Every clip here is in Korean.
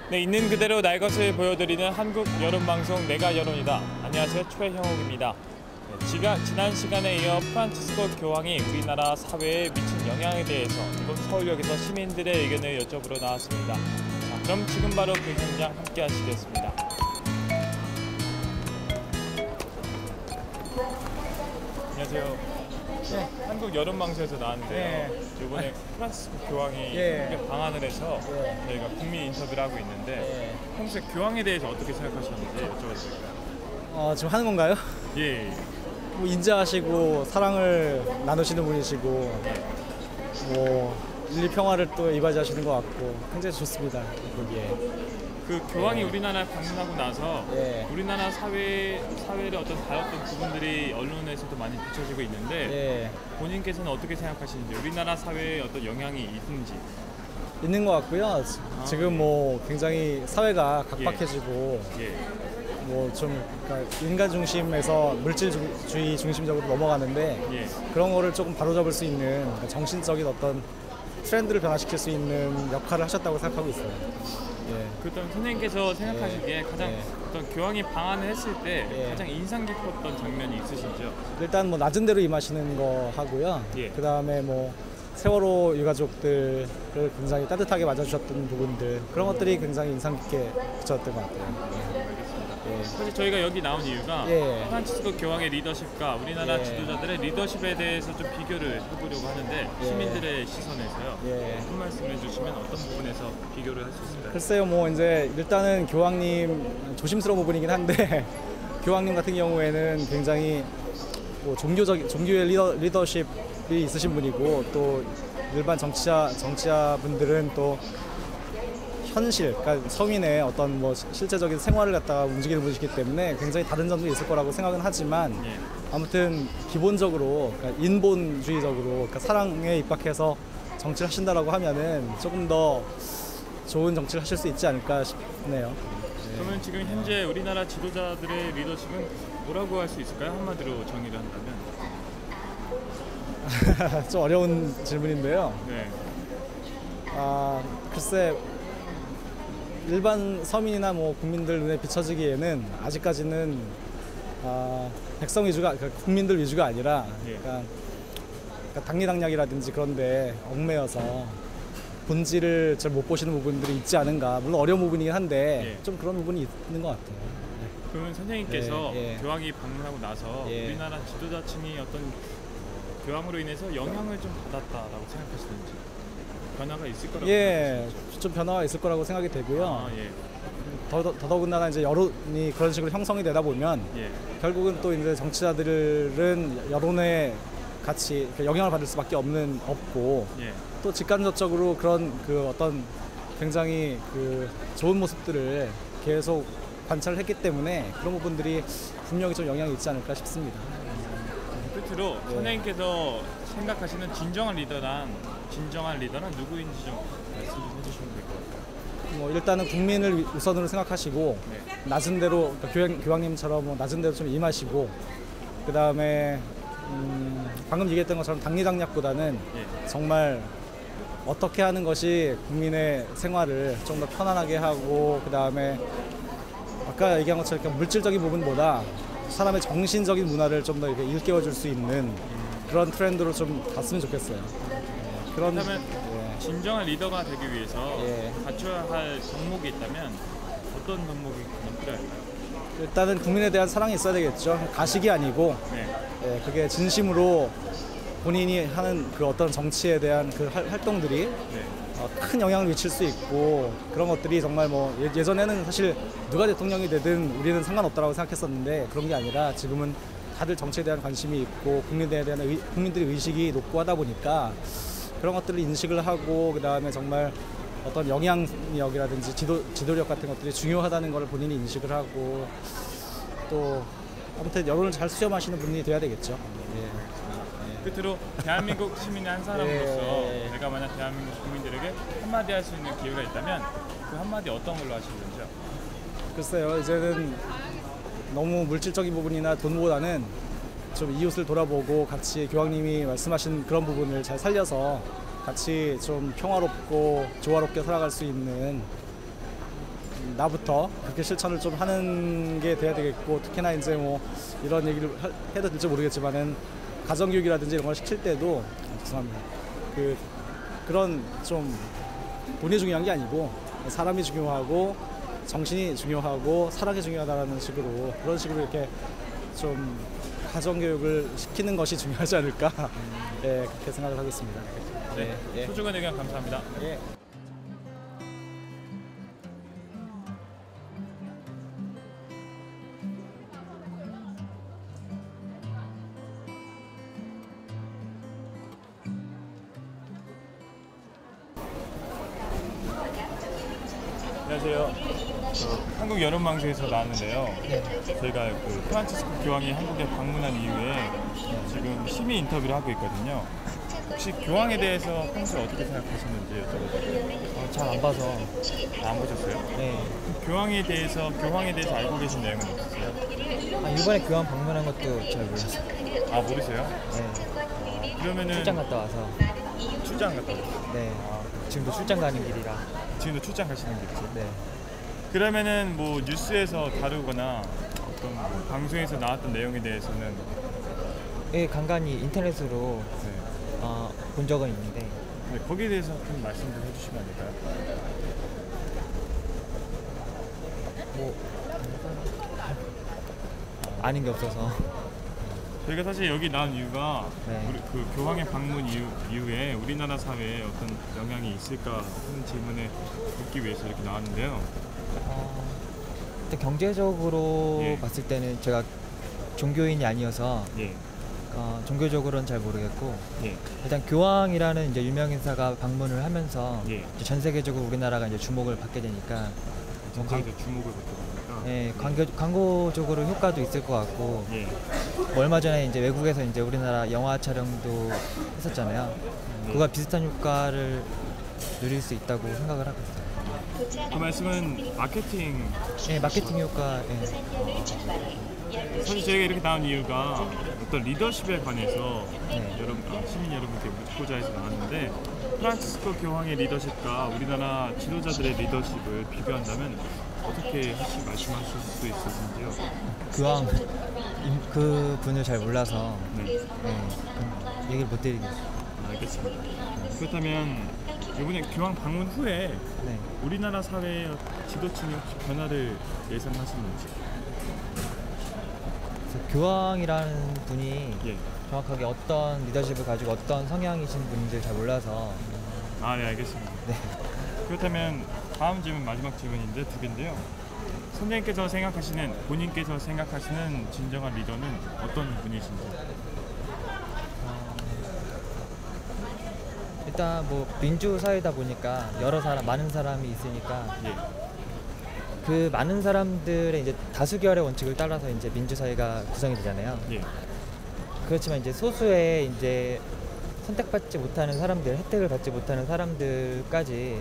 네, 있는 그대로 날 것을 보여드리는 한국 여론방송 내가 여론이다. 안녕하세요, 최형욱입니다. 네, 지난 시간에 이어 프란치스코 교황이 우리나라 사회에 미친 영향에 대해서 이곳 서울역에서 시민들의 의견을 여쭤보러 나왔습니다. 자, 그럼 지금 바로 그 현장 함께 하시겠습니다. 안녕하세요. 네. 한국 여론방송에서 나왔는데요. 네. 이번에 프란치스코 교황이 예. 방한을 해서 예. 저희가 국민 인터뷰를 하고 있는데 평소에 교황에 대해서 어떻게 생각하셨는지 여쭤봐도 될까요? 지금 하는 건가요? 예. 뭐 인자하시고 사랑을 나누시는 분이시고 뭐 인류 평화를 또 이바지하시는 것 같고 굉장히 좋습니다. 거기에. 그 교황이 우리나라에 방문하고 나서 예. 우리나라 사회를 어떤 다뤘던 부분들이 언론에서도 많이 비춰지고 있는데 예. 본인께서는 어떻게 생각하시는지 우리나라 사회에 어떤 영향이 있는지. 있는 것 같고요. 지금 뭐 굉장히 사회가 각박해지고 예. 뭐 좀 그러니까 인간 중심에서 물질주의 중심적으로 넘어가는데 예. 그런 거를 조금 바로잡을 수 있는 그러니까 정신적인 어떤 트렌드를 변화시킬 수 있는 역할을 하셨다고 생각하고 있어요. 예. 그렇다면 선생님께서 생각하시기에 가장 예. 어떤 교황이 방한을 했을 때 예. 가장 인상 깊었던 장면이 있으신지요? 일단 뭐 낮은 대로 임하시는 거 하고요. 예. 그 다음에 뭐 세월호 유가족들을 굉장히 따뜻하게 맞아주셨던 부분들 그런 것들이 굉장히 인상 깊게 비쳤던 것 같아요. 예. 사실 저희가 여기 나온 이유가 예. 프란치스코 교황의 리더십과 우리나라 예. 지도자들의 리더십에 대해서 좀 비교를 해보려고 하는데 예. 시민들의 시선에서요. 예. 한 말씀 해주시면 어떤 부분에서 비교를 할 수 있을까요? 글쎄요, 뭐 이제 일단은 교황님 조심스러운 부분이긴 한데 교황님 같은 경우에는 굉장히 뭐 종교의 리더십이 있으신 분이고 또 일반 정치자분들은 또 현실, 그러니까 서민의 어떤 뭐 실제적인 생활을 갖다가 움직이는 분이시기 때문에 굉장히 다른 점도 있을 거라고 생각은 하지만 예. 아무튼 기본적으로 그러니까 인본주의적으로 그러니까 사랑에 입각해서 정치를 하신다라고 하면은 조금 더 좋은 정치를 하실 수 있지 않을까 싶네요. 그러면 지금 현재 우리나라 지도자들의 리더십은 뭐라고 할 수 있을까요? 한마디로 정의를 한다면? 좀 어려운 질문인데요. 네. 글쎄 일반 서민이나 뭐 국민들 눈에 비춰지기에는 아직까지는 백성 위주가 그러니까 국민들 위주가 아니라 예. 그러니까 당리당략이라든지 그런데 얽매여서 본질을 잘 못 보시는 부분들이 있지 않은가. 물론 어려운 부분이긴 한데 예. 좀 그런 부분이 있는 것 같아요. 그러면 선생님께서 예, 예. 교황이 방문하고 나서 예. 우리나라 지도자층이 어떤 교황으로 인해서 영향을 좀 받았다라고 생각하시는지 변화가 있을 거라고 예, 생각하시는지. 좀 변화가 있을 거라고 생각이 되고요. 아, 예. 더더군다나 이제 여론이 그런 식으로 형성이 되다 보면 예. 결국은 또 이제 정치자들은 여론에 같이 영향을 받을 수밖에 없고 예. 또 직간접적으로 그런 그 어떤 굉장히 그 좋은 모습들을 계속 관찰을 했기 때문에 그런 부분들이 분명히 좀 영향이 있지 않을까 싶습니다. 끝으로 예. 선생님께서 생각하시는 진정한 리더란 누구인지 좀 말씀 좀 해주시면 될 것 같아요. 뭐 일단은 국민을 우선으로 생각하시고 네. 낮은 대로 그러니까 교황님처럼 뭐 낮은 대로 좀 임하시고 그 다음에 방금 얘기했던 것처럼 당리당략보다는 예. 정말 어떻게 하는 것이 국민의 생활을 좀 더 편안하게 하고 그 다음에 아까 얘기한 것처럼 물질적인 부분보다 사람의 정신적인 문화를 좀 더 이렇게 일깨워줄 수 있는 그런 트렌드로 좀 갔으면 좋겠어요. 그렇다면 예. 진정한 리더가 되기 위해서 예. 갖춰야 할 덕목이 있다면 어떤 덕목이 가장 필요할까요? 일단은 국민에 대한 사랑이 있어야 되겠죠. 가식이 아니고 네. 예, 그게 진심으로 본인이 하는 그 어떤 정치에 대한 그 활동들이 네. 큰 영향을 미칠 수 있고 그런 것들이 정말 뭐 예전에는 사실 누가 대통령이 되든 우리는 상관없다라고 생각했었는데 그런 게 아니라 지금은 다들 정치에 대한 관심이 있고 국민들에 대한 국민들의 의식이 높고 하다 보니까 그런 것들을 인식을 하고 그 다음에 정말 어떤 영향력이라든지 지도력 같은 것들이 중요하다는 걸 본인이 인식을 하고 또 아무튼 여론을 잘 수렴하시는 분이 돼야 되겠죠. 예. 끝으로 대한민국 시민의 한 사람으로서 예. 내가 만약 대한민국 국민들에게 한마디 할 수 있는 기회가 있다면 그 한마디 어떤 걸로 하시는지요? 글쎄요, 이제는 너무 물질적인 부분이나 돈보다는 좀 이웃을 돌아보고 같이 교황님이 말씀하신 그런 부분을 잘 살려서 같이 좀 평화롭고 조화롭게 살아갈 수 있는 나부터 그렇게 실천을 좀 하는 게 돼야 되겠고, 특히나 이제 뭐 이런 얘기를 해도 될지 모르겠지만은 가정교육이라든지 이런 걸 시킬 때도 죄송합니다. 그런 좀 돈이 중요한 게 아니고 사람이 중요하고 정신이 중요하고 사랑이 중요하다는 식으로, 그런 식으로 이렇게 좀 가정교육을 시키는 것이 중요하지 않을까, 네, 그렇게 생각을 하고 있습니다. 네, 예. 소중한 의견 감사합니다. 예. 안녕하세요. 한국 여름방송에서 나왔는데요. 저희가 그 프란치스코 교황이 한국에 방문한 이후에 지금 시민 인터뷰를 하고 있거든요. 혹시 교황에 대해서 평소에 어떻게 생각하시는지 여쭤보세요. 잘 안 봐서. 안 보셨어요? 네. 교황에 대해서 알고 계신 내용은 없으세요? 이번에 교황 방문한 것도 잘 몰랐어요. 아, 모르세요? 네. 그러면은 출장 갔다 와서. 출장 갔다 오셨어요? 네. 지금도 출장 가는 길이라. 지금도 출장 가시는 길이죠? 네. 그러면은 뭐 뉴스에서 다루거나 어떤 뭐 방송에서 나왔던 내용에 대해서는 예, 간간히 인터넷으로 네. 본 적은 있는데. 네, 거기에 대해서 좀 말씀 좀 해주시면 안 될까요? 뭐 아는 게 없어서. 저희가 사실 여기 나온 이유가 네. 우리 그 교황의 방문 이후에 우리나라 사회에 어떤 영향이 있을까 하는 질문을 묻기 위해서 이렇게 나왔는데요. 일단 경제적으로 예. 봤을 때는 제가 종교인이 아니어서 예, 종교적으로는 잘 모르겠고, 예, 일단 교황이라는 이제 유명 인사가 방문을 하면서 예. 이제 전 세계적으로 우리나라가 이제 주목을 받게 되니까 전 세계에서 주목을 받고 있으니까. 예, 광고적으로 효과도 있을 것 같고, 예, 뭐 얼마 전에 이제 외국에서 이제 우리나라 영화 촬영도 했었잖아요. 네. 그거와 비슷한 효과를 누릴 수 있다고 생각을 하고 있어요. 그 말씀은 마케팅. 예, 마케팅 효과. 예. 사실 저희가 이렇게 나온 이유가 어떤 리더십에 관해서 네. 시민 여러분께 묻고자 해서 나왔는데, 프란치스코 교황의 리더십과 우리나라 지도자들의 리더십을 비교한다면 어떻게 말씀하실 수 있으신지요? 교황 그 분을 잘 몰라서 네, 얘기를 못 드리겠어요. 알겠습니다. 그렇다면 이번에 교황 방문 후에 네. 우리나라 사회의 지도층의 혹시 변화를 예상하시는지? 그래서 교황이라는 분이 예. 정확하게 어떤 리더십을 가지고 어떤 성향이신 분인지 잘 몰라서. 아, 네, 알겠습니다. 네. 그렇다면 다음 질문, 마지막 질문인데 두 개인데요. 선생님께서 생각하시는, 본인께서 생각하시는 진정한 리더는 어떤 분이신지? 일단 뭐 민주 사회다 보니까 많은 사람이 있으니까 예, 그 많은 사람들의 이제 다수결의 원칙을 따라서 이제 민주 사회가 구성이 되잖아요. 예, 그렇지만 이제 소수의 이제 선택받지 못하는 사람들, 혜택을 받지 못하는 사람들까지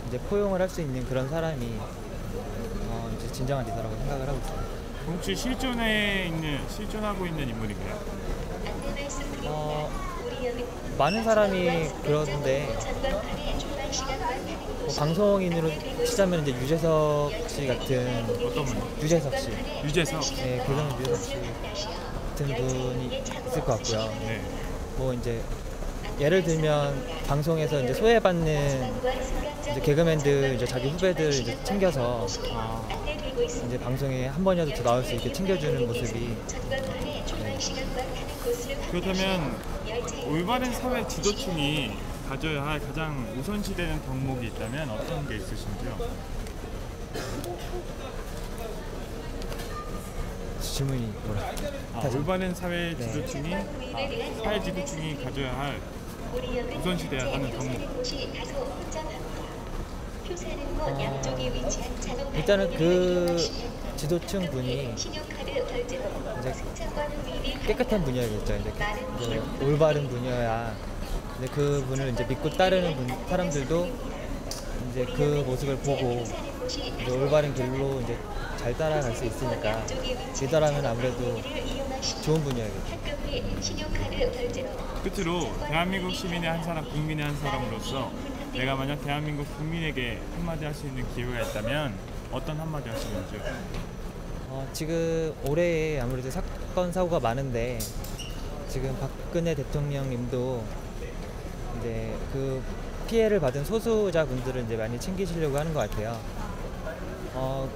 이제 포용을 할 수 있는 그런 사람이 이제 진정한 리더라고 생각을 하고 있어요. 혹시 실존하고 있는 인물인가요? 많은 사람이 그러는데 뭐 방송인으로 치자면 이제 유재석 씨 같은. 어떤 분? 유재석 씨. 유재석? 네, 교장 유재석 씨 같은 분이 있을 것 같고요. 네. 뭐 이제 예를 들면 방송에서 이제 소외받는 이제 개그맨들 이제 자기 후배들 이제 챙겨서 이제 방송에 한 번이라도 더 나올 수 있게 챙겨주는 모습이. 네. 그렇다면 올바른 사회 지도층이 가져야 할 가장 우선시되는 덕목이 있다면 어떤 게 있으신지요? 질문이 뭐라? 올바른 사회 지도층이 사회 지도층이 가져야 할 우선시돼야 하는 덕목. 일단은 그 지도층 분이 이제 깨끗한 분이어야겠죠. 이제 올바른 분이어야 이제 그 분을 이제 믿고 따르는 사람들도 이제 그 모습을 보고 이제 올바른 길로 이제 잘 따라갈 수 있으니까 리더라면 아무래도 좋은 분이어야겠죠. 끝으로 대한민국 시민의 한 사람, 국민의 한 사람으로서 내가 만약 대한민국 국민에게 한마디 할 수 있는 기회가 있다면 어떤 한마디 하시는지. 지금 올해에 아무래도 사건 사고가 많은데 지금 박근혜 대통령님도 이제 그 피해를 받은 소수자분들을 이제 많이 챙기시려고 하는 것 같아요.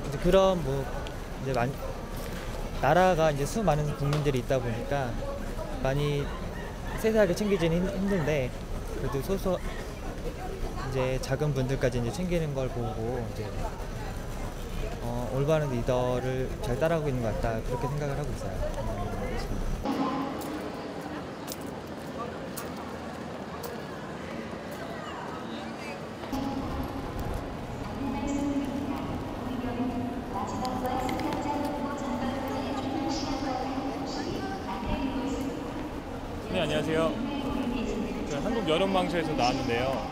이제 그런 뭐 이제 나라가 이제 수많은 국민들이 있다 보니까 많이 세세하게 챙기지는 힘든데 그래도 이제 작은 분들까지 이제 챙기는 걸 보고 이제 올바른 리더를 잘 따라가고 있는 것 같다 그렇게 생각을 하고 있어요. 네, 안녕하세요. 저희 한국 여론방송에서 나왔는데요.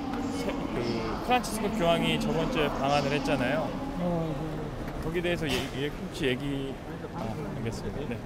프란치스코 교황이 저번 주에 방한을 했잖아요. 거기에 대해서 혹시 얘기 하겠습니다. 네.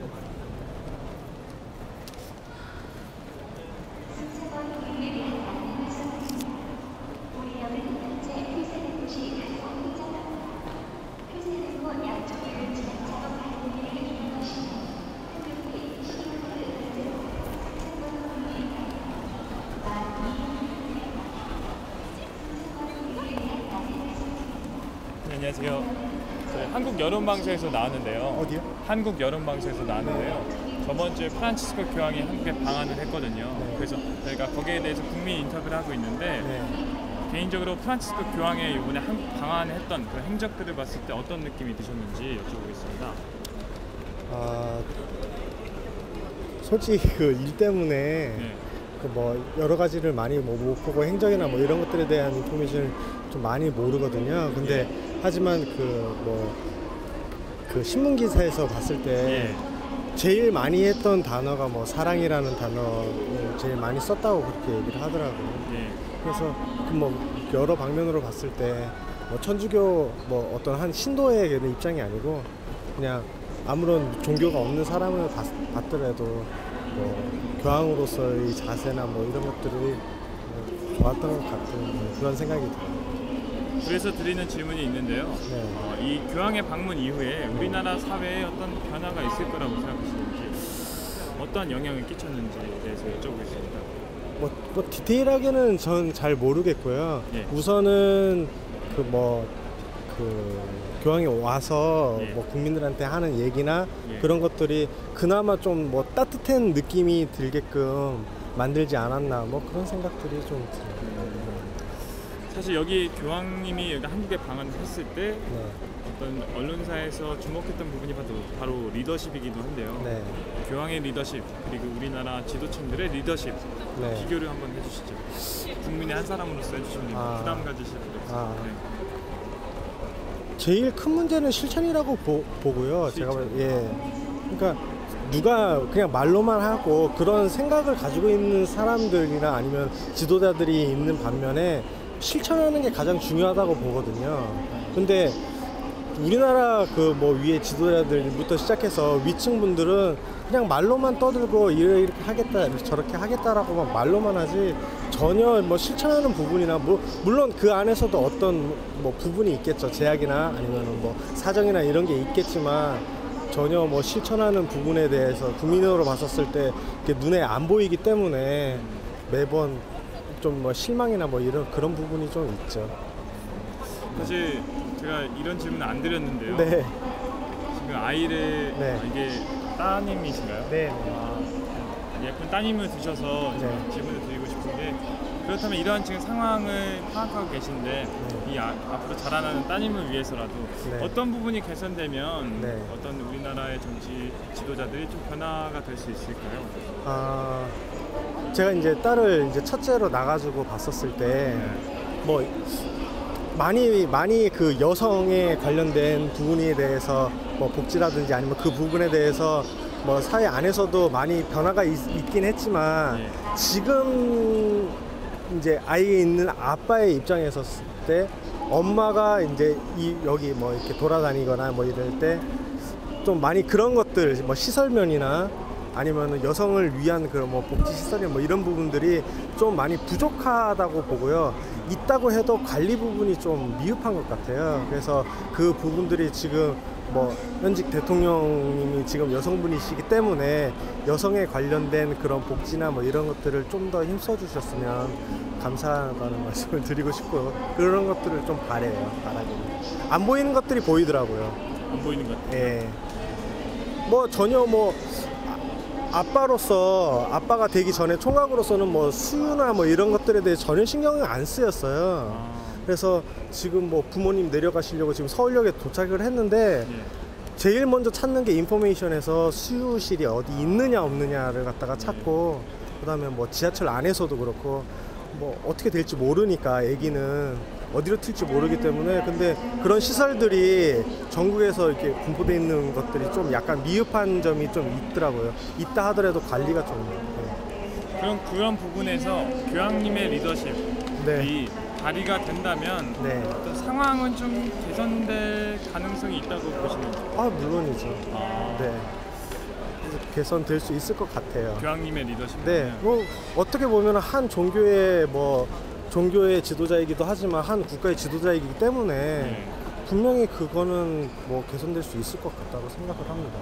네, 안녕하세요. 저희 한국 여론방송에서 나왔는데요. 어디요? 한국 여론방송에서 나왔는데요. 저번 주에 프란치스코 교황이 한국에 방한을 했거든요. 네. 그래서 저희가 거기에 대해서 국민 인터뷰를 하고 있는데 개인적으로 프란치스코 교황의 이번에 한국 방한을 했던 그 행적들을 봤을 때 어떤 느낌이 드셨는지 여쭤보겠습니다. 솔직히 그 일 때문에 네. 그 뭐 여러 가지를 많이 뭐 못 보고 행적이나 뭐 이런 것들에 대한 인포메이션을 좀 많이 모르거든요. 근데 하지만 그 신문 기사에서 봤을 때 제일 많이 했던 단어가 뭐 사랑이라는 단어를 제일 많이 썼다고 그렇게 얘기를 하더라고요. 그래서 그 뭐 여러 방면으로 봤을 때 뭐 천주교 뭐 어떤 한 신도의 입장이 아니고 그냥 아무런 종교가 없는 사람을 봤더라도 뭐 교황으로서의 자세나 뭐 이런 것들이 좋았던 것 같은 그런 생각이 들어요. 그래서 드리는 질문이 있는데요. 이 교황의 방문 이후에 우리나라 사회에 어떤 변화가 있을 거라고 생각하시는지, 어떠한 영향을 끼쳤는지에 대해서 여쭤보겠습니다. 뭐 디테일하게는 전 잘 모르겠고요. 우선은 교황이 와서 뭐 국민들한테 하는 얘기나 그런 것들이 그나마 좀 뭐 따뜻한 느낌이 들게끔 만들지 않았나 뭐 그런 생각들이 좀 들어요. 사실 여기 교황님이 여기 한국에 방한을 했을 때 어떤 언론사에서 주목했던 부분이 바로 리더십이기도 한데요. 교황의 리더십 그리고 우리나라 지도층들의 리더십 비교를 한번 해주시죠. 국민의 한 사람으로서 해주시면 부담 가지실 것 같습니다. 제일 큰 문제는 실천이라고 보고요. 실천. 그러니까 누가 그냥 말로만 하고 그런 생각을 가지고 있는 사람들이나 아니면 지도자들이 있는 반면에 실천하는 게 가장 중요하다고 보거든요. 근데 우리나라 그 뭐 위에 지도자들부터 시작해서 위층 분들은 그냥 말로만 떠들고 이렇게 하겠다 저렇게 하겠다라고만 말로만 하지 전혀 뭐 실천하는 부분이나 뭐 물론 그 안에서도 어떤 뭐 부분이 있겠죠. 제약이나 아니면 뭐 사정이나 이런 게 있겠지만 전혀 뭐 실천하는 부분에 대해서 국민으로 봤었을 때 눈에 안 보이기 때문에 매번 좀 뭐 실망이나 뭐 이런 그런 부분이 좀 있죠. 사실 제가 이런 질문 안 드렸는데요. 지금 아이를 이게 따님이신가요? 예쁜 따님을 두셔서 질문을 드리고 싶은데 그렇다면 이러한 지금 상황을 파악하고 계신데 이 앞으로 자라나는 따님을 위해서라도 어떤 부분이 개선되면 어떤 우리나라의 정치 지도자들이 좀 변화가 될 수 있을까요? 제가 이제 딸을 이제 첫째로 나가지고 봤었을 때 뭐 많이 그 여성에 관련된 부분에 대해서 뭐 복지라든지 아니면 그 부분에 대해서 뭐 사회 안에서도 많이 변화가 있긴 했지만 지금 이제 아이에 있는 아빠의 입장에서 봤을 때 엄마가 이제 여기 뭐 이렇게 돌아다니거나 뭐 이럴 때 좀 많이 그런 것들 뭐 시설면이나 아니면 여성을 위한 그런 뭐 복지 시설이 뭐 이런 부분들이 좀 많이 부족하다고 보고요. 있다고 해도 관리 부분이 좀 미흡한 것 같아요. 그래서 그 부분들이 지금 뭐 현직 대통령님이 지금 여성분이시기 때문에 여성에 관련된 그런 복지나 뭐 이런 것들을 좀 더 힘써 주셨으면 감사하다는 말씀을 드리고 싶고요. 그런 것들을 좀 바라기는. 안 보이는 것들이 보이더라고요. 안 보이는 것 같아요. 예. 뭐 전혀 뭐 아빠로서 아빠가 되기 전에 총각으로서는 뭐 수유나 뭐 이런 것들에 대해 전혀 신경을 안 쓰였어요. 그래서 지금 뭐 부모님 내려가시려고 지금 서울역에 도착을 했는데 제일 먼저 찾는 게 인포메이션에서 수유실이 어디 있느냐 없느냐를 갖다가 찾고 그다음에 뭐 지하철 안에서도 그렇고 뭐 어떻게 될지 모르니까 아기는 어디로 튈지 모르기 때문에 근데 그런 시설들이 전국에서 이렇게 분포되어 있는 것들이 좀 약간 미흡한 점이 좀 있더라고요. 있다 하더라도 관리가 좀 그럼 그런 부분에서 교황님의 리더십이 네. 발휘가 된다면 네. 어떤 상황은 좀 개선될 가능성이 있다고 보시는가요? 아 물론이죠. 네. 개선될 수 있을 것 같아요. 교황님의 리더십. 네. 뭐 어떻게 보면 한 종교의 뭐 종교의 지도자이기도 하지만 한 국가의 지도자이기 때문에 분명히 그거는 뭐 개선될 수 있을 것 같다고 생각을 합니다.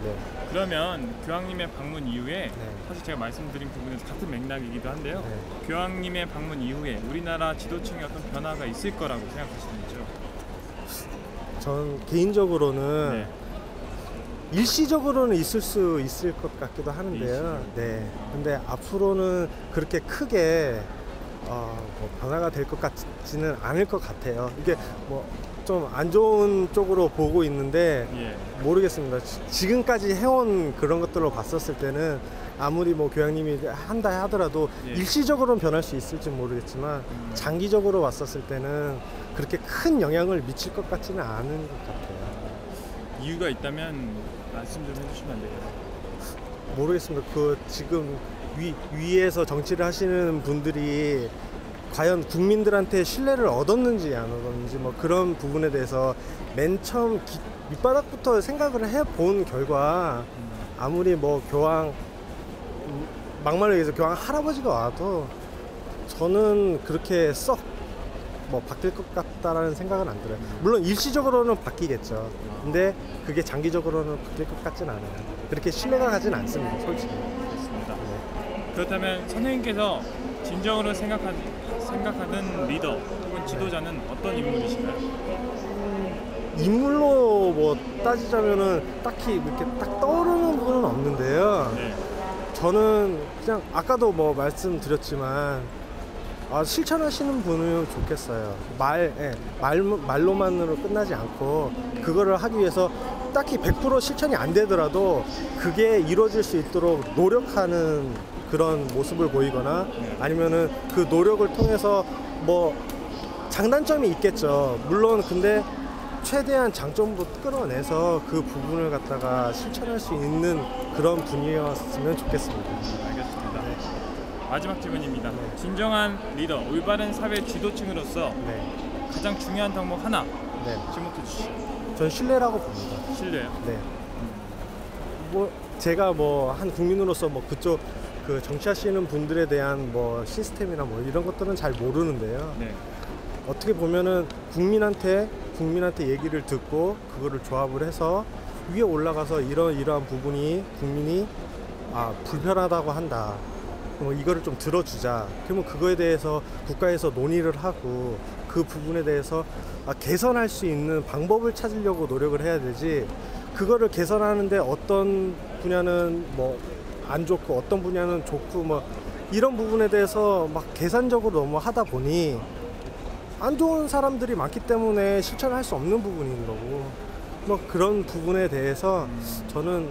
네. 그러면 교황님의 방문 이후에 네. 사실 제가 말씀드린 부분에서 같은 맥락이기도 한데요. 네. 교황님의 방문 이후에 우리나라 지도층에 어떤 변화가 있을 거라고 생각하시는지요? 전 개인적으로는 네. 일시적으로는 있을 수 있을 것 같기도 하는데요. 네. 근데 앞으로는 그렇게 크게 뭐 변화가 될 것 같지는 않을 것 같아요. 이게 뭐 좀 안 좋은 쪽으로 보고 있는데 모르겠습니다. 지금까지 해온 그런 것들로 봤었을 때는 아무리 뭐 교황님이 한다 하더라도 일시적으로는 변할 수 있을지 모르겠지만 장기적으로 봤었을 때는 그렇게 큰 영향을 미칠 것 같지는 않은 것 같아요. 이유가 있다면 말씀 좀 해주시면 안 될까요? 모르겠습니다. 그 지금 위에서 정치를 하시는 분들이 과연 국민들한테 신뢰를 얻었는지 안 얻었는지 뭐 그런 부분에 대해서 맨 처음 밑바닥부터 생각을 해본 결과 아무리 뭐 교황 막말로 얘기해서 교황 할아버지가 와도 저는 그렇게 썩 뭐 바뀔 것 같다라는 생각은 안 들어요. 물론 일시적으로는 바뀌겠죠. 근데 그게 장기적으로는 바뀔 것 같진 않아요. 그렇게 신뢰가 가진 않습니다, 솔직히. 그렇습니다. 그렇다면 선생님께서 진정으로 생각하는 리더 혹은 지도자는 어떤 인물이신가요? 인물로 뭐 따지자면은 딱히 이렇게 딱 떠오르는 분은 없는데요. 네. 저는 그냥 아까도 뭐 말씀드렸지만 실천하시는 분은 좋겠어요. 말로만으로 끝나지 않고 그거를 하기 위해서 딱히 100% 실천이 안 되더라도 그게 이루어질 수 있도록 노력하는 그런 모습을 보이거나 아니면은 그 노력을 통해서 뭐 장단점이 있겠죠. 물론 근데 최대한 장점도 끌어내서 그 부분을 갖다가 실천할 수 있는 그런 분이었으면 좋겠습니다. 알겠습니다. 마지막 질문입니다. 진정한 리더, 올바른 사회 지도층으로서 가장 중요한 덕목 하나 지목해 주시죠. 전 신뢰라고 봅니다. 신뢰요? 네. 뭐 제가 뭐 한 국민으로서 뭐 그쪽 그 정치하시는 분들에 대한 뭐 시스템이나 뭐 이런 것들은 잘 모르는데요. 어떻게 보면은 국민한테 얘기를 듣고 그거를 조합을 해서 위에 올라가서 이러한 부분이 국민이 불편하다고 한다. 뭐 이거를 좀 들어주자. 그러면 그거에 대해서 국가에서 논의를 하고 그 부분에 대해서 개선할 수 있는 방법을 찾으려고 노력을 해야 되지. 그거를 개선하는데 어떤 분야는 뭐 안 좋고 어떤 분야는 좋고 뭐 이런 부분에 대해서 막 계산적으로 너무 하다 보니 안 좋은 사람들이 많기 때문에 실천할 수 없는 부분인 거고 뭐 그런 부분에 대해서 저는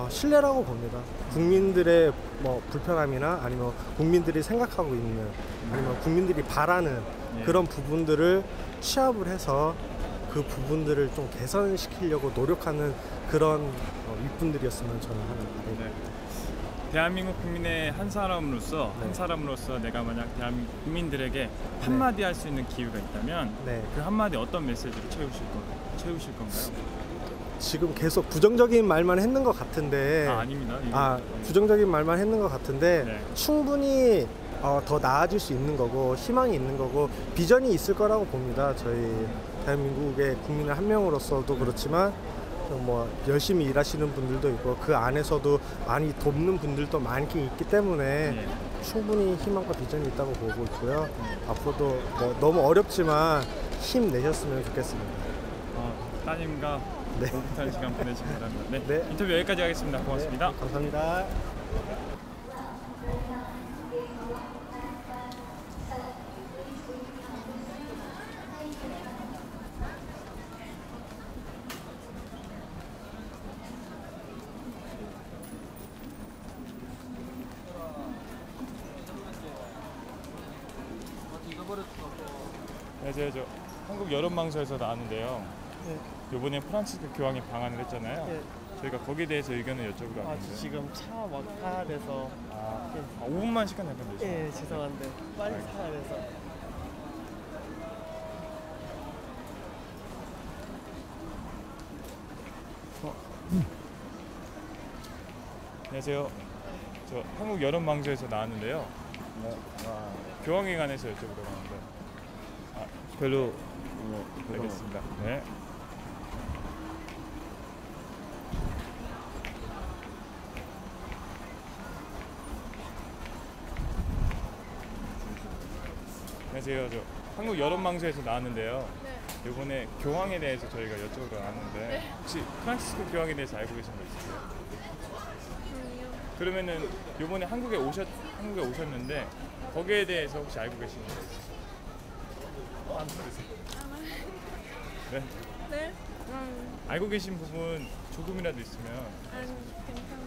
신뢰라고 봅니다. 국민들의 뭐 불편함이나 아니면 국민들이 생각하고 있는 아니면 국민들이 바라는 그런 부분들을 취합을 해서 그 부분들을 좀 개선시키려고 노력하는 그런 윗분들이었으면 저는 하는 바람입니다. 대한민국 국민의 한 사람으로서 내가 만약 대한민국 국민들에게 한마디 할 수 있는 기회가 있다면 그 한마디 어떤 메시지로 채우실 건가요? 지금 계속 부정적인 말만 했는 것 같은데 아닙니다. 부정적인 말만 했는 것 같은데 네. 충분히 더 나아질 수 있는 거고 희망이 있는 거고 비전이 있을 거라고 봅니다. 저희 대한민국의 국민의 한 명으로서도 그렇지만 뭐 열심히 일하시는 분들도 있고 그 안에서도 많이 돕는 분들도 많이 있기 때문에 네. 충분히 희망과 비전이 있다고 보고 있고요. 앞으로도 뭐 너무 어렵지만 힘내셨으면 좋겠습니다. 따님과 네. 오붓한 시간 보내시기 바랍니다. 네. 네. 인터뷰 여기까지 하겠습니다. 고맙습니다. 네, 감사합니다. 네, 저 한국 여론방송에서 나왔는데요. 네. 이번에 프란치스코 교황이 방한을 했잖아요. 네. 저희가 거기에 대해서 의견을 여쭤보러 왔는데. 지금 차 막 타야 돼서 5분만 시간 내면 되죠. 예 죄송한데 빨리 타야 돼서 안녕하세요. 저 한국 여론방송에서 나왔는데요. 교황에 관해서 여쭤보러 왔는데. 별로 알겠습니다. 네. 안녕하세요. 저 한국 여론방송에서 나왔는데요. 이번에 교황에 대해서 저희가 여쭤보러 왔는데 혹시 프란치스코 교황에 대해서 알고 계신 거 있으세요? 그러면은 이번에 한국에 오셨는데 거기에 대해서 혹시 알고 계시는 거 있으세요? 안 들으세요? 네. 네? 알고 계신 부분 조금이라도 있으면 아니 괜찮아.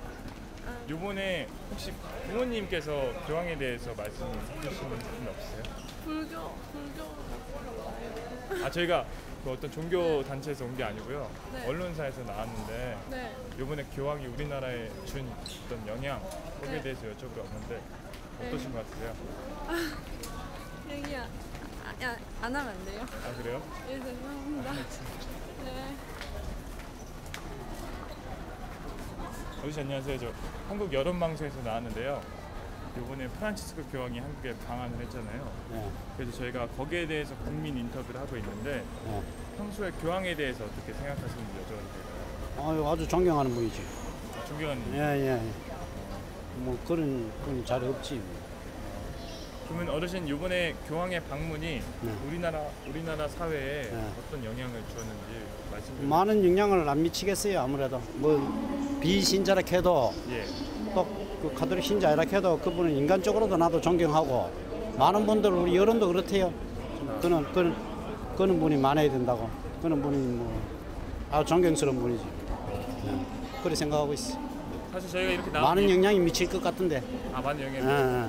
이번에 혹시 부모님께서 교황에 대해서 말씀을 해주시는 부분 없으세요? 불교 저희가 그 어떤 종교 단체에서 온 게 아니고요. 네. 언론사에서 나왔는데 네. 이번에 교황이 우리나라에 준 어떤 영향 거기에 네. 대해서 여쭤보러 왔는데 어떠신 것 같으세요? 얘기 안 하면 안 돼요? 아 그래요? 예 죄송합니다. 네. 어르신 안녕하세요. 저 한국 여론방송에서 나왔는데요. 이번에 프란치스코 교황이 한국에 방한을 했잖아요. 네. 그래서 저희가 거기에 대해서 국민 인터뷰를 하고 있는데 네. 평소에 교황에 대해서 어떻게 생각하시는지 여쭤봐도 될까요? 아주 존경하는 분이지. 존경하는 분. 예. 뭐 그런 건 잘 없지. 그러면 어르신 이번에 교황의 방문이 네. 우리나라 사회에 네. 어떤 영향을 주었는지 말씀 좀 많은 영향을 안 미치겠어요. 아무래도 뭐 비신자라 해도 예. 또 그 가톨릭 신자라 해도 그분은 인간적으로도 나도 존경하고 많은 분들 우리 여론도 그렇대요. 그런 분이 많아야 된다고. 그런 분이 뭐 아주 존경스러운 분이지. 예. 그렇게 생각하고 있어. 사실 저희가 이렇게 나온 많은 영향이 미칠 것 같은데. 많은 영향이 예.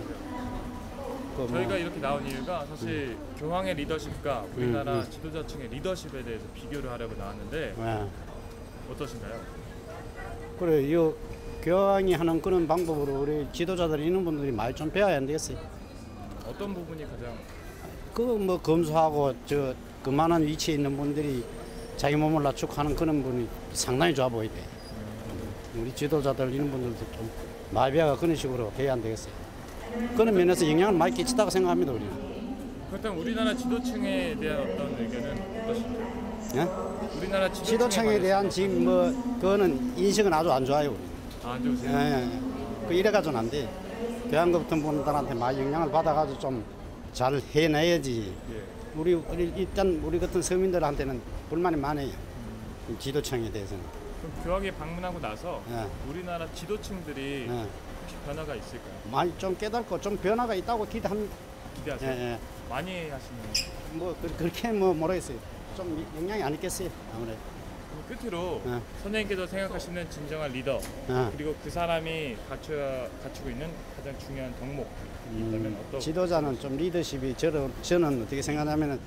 그 뭐, 저희가 이렇게 나온 이유가 사실 교황의 리더십과 우리나라 지도자층의 리더십에 대해서 비교를 하려고 나왔는데 예. 어떠신가요? 그래, 이 교황이 하는 그런 방법으로 우리 지도자들 있는 분들이 많이 좀 배워야 안 되겠어요. 어떤 부분이 가장 그 뭐 검소하고 저 그만한 위치에 있는 분들이 자기 몸을 낮추고 하는 그런 분이 상당히 좋아 보이대. 우리 지도자들 있는 분들도 좀 마비아가 그런 식으로 해야 안 되겠어요. 그런 면에서 영향을 많이 끼치다고 생각합니다, 우리는. 그렇다면 우리나라 지도층에 대한 어떤 의견은 어떠신가요? 예? 우리나라 지도층에 대한 지금 뭐 그거는 인식은 아주 안 좋아요, 우리. 안 좋으세요? 예. 그 이래가지고는 안 돼. 교황 같은 분들한테 많이 영향을 받아가지고 좀 잘 해내야지. 예. 우리 일단 우리 같은 서민들한테는 불만이 많아요. 지도층에 대해서는. 그럼 교황이 방문하고 나서 예. 우리나라 지도층들이 예. 혹시 변화가 있을까요? 많이 좀 깨닫고 좀 변화가 있다고 기대한. 기대하세요? 예. 많이 하시는 뭐 그렇게 뭐 모르겠어요. 좀 영향이 안 있겠어요. 아무래도. 그럼 끝으로 예. 선생님께서 생각하시는 진정한 리더 예. 그리고 그 사람이 갖추고 있는 가장 중요한 덕목이 있다면 어떤 지도자는 좀 리더십이 저는 어떻게 생각하냐면은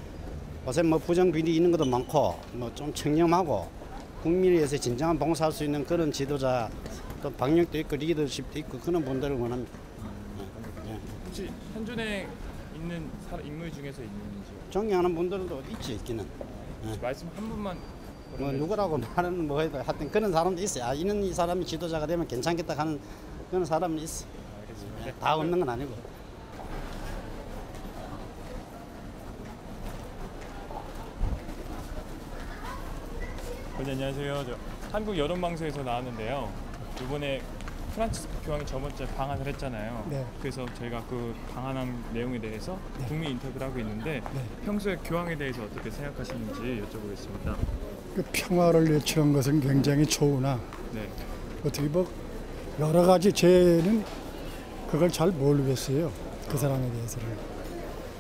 요새 뭐 부정 비리 있는 것도 많고 뭐 좀 청렴하고 국민을 위해서 진정한 봉사할 수 있는 그런 지도자 또 방역도 있고 리더십도 있고 그런 분들을 원합니다. 예. 혹시 현존에 있는 인물 중에서 있는지요? 존경하는 분들도 있지 있기는. 말씀 한 분만 뭐 누구라고 말은 뭐 해도 하여튼 그런 사람도 있어요. 아, 이런 이 사람이 지도자가 되면 괜찮겠다 하는 그런 사람은 있어. 알겠습니다. 다 없는 건 아니고. 네, 안녕하세요. 저 한국 여론방송에서 나왔는데요. 이번에 프란치스코 교황이 저번주에 방한을 했잖아요. 네. 그래서 저희가 그 방한한 내용에 대해서 국민 인터뷰를 하고 있는데 평소에 교황에 대해서 어떻게 생각하시는지 여쭤보겠습니다. 그 평화를 외치는 것은 굉장히 좋으나 네. 어떻게 뭐 여러 가지 죄는 그걸 잘 모르겠어요. 그 사람에 대해서는.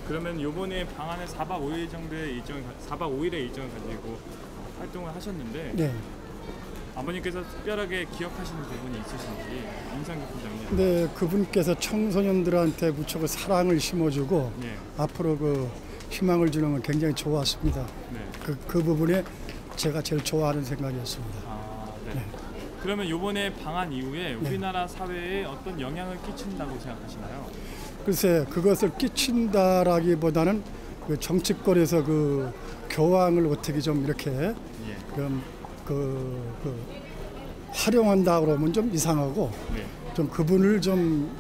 그러면 이번에 방한을 4박 5일 정도의 일정을 4박 5일의 일정을 가지고 활동을 하셨는데 네. 아버님께서 특별하게 기억하시는 부분이 있으신지 인상 깊은 장면. 근데 그분께서 청소년들한테 무척 사랑을 심어주고 네. 앞으로 그 희망을 주는 건 굉장히 좋았습니다. 네. 그 부분에 제가 제일 좋아하는 생각이었습니다. 아, 네. 네. 그러면 이번에 방한 이후에 우리나라 사회에 어떤 영향을 끼친다고 생각하시나요? 글쎄 그것을 끼친다라기보다는 그 정치권에서 그 교황을 어떻게 좀 이렇게 예. 그 활용한다 그러면 좀 이상하고 네. 좀 그분을 좀